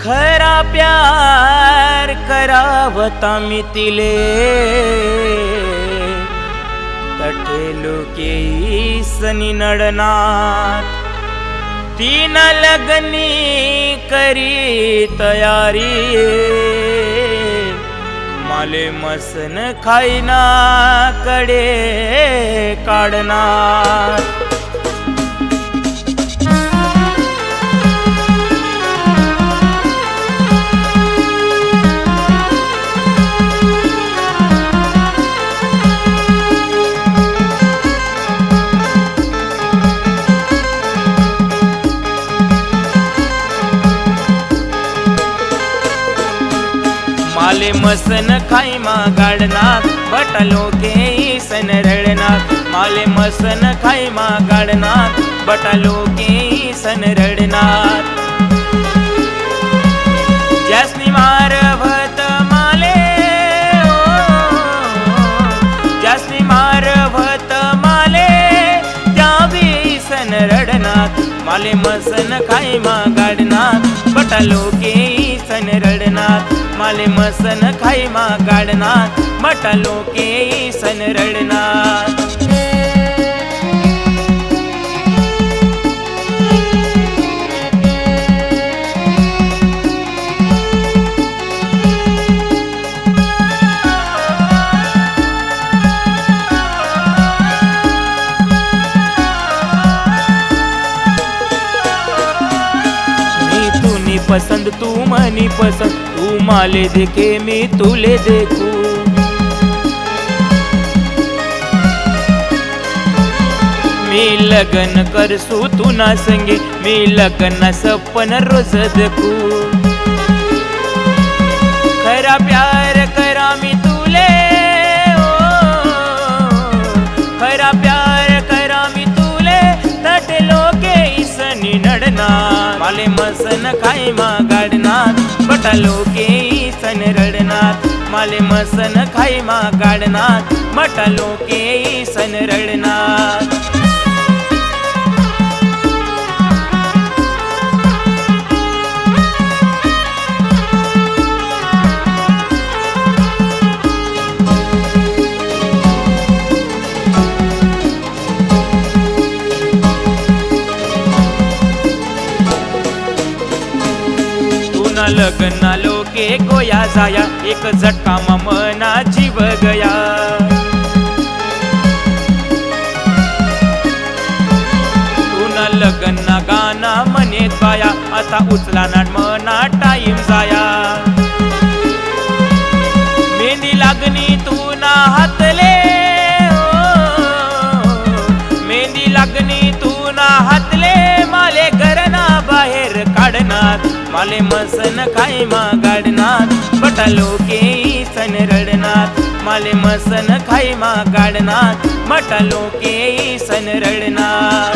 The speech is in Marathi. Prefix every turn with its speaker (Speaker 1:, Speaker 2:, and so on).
Speaker 1: खरा प्यार करावता मितिले तठेलो के सनी नडनार तीन लगनी करी तयारी माले मसन खाईना कडे काढणार माले मसन खाई मा गाडनात बटलो के सन रडनात माले मसन खाई मा गाडनात बटलो के सन रडनात जास्नी मारवत माले जास्नी मारवत माले त्यावी सन रडनात माले मसन खाई मा गाडनात बटलो के सन रडनात माले मसन खाई मा गाडनात बटलो के सन रडनात पसंद तू मनी पसंद तू माले देखे मी तुले देखू मी लगन करसू तू ना संगे मी लगन सपन रोज देखू खरा प्यार करा मी तुले खरा प्यार करा मी तुले तटलो के इसनी नडना माले मसन खाई मा गाडनात बटलो के सन रडनात माले मसन खाई मा गाडनात बटलो के सन रडनात लगना लोके गोया जाया एक झटका मना जीव गया तुना लगना गाना मनेत बाया आता उचला ना मना टाइम जाया मेहंदी लागनी तू ना हातले मेहंदी लागनी तू ना हातले माले घरना बाहेर काढनात माले मसन खाई मा गाडनात बटलो के सन रडनात माले मसन खाई मा गाडनात बटलो के सन रडनात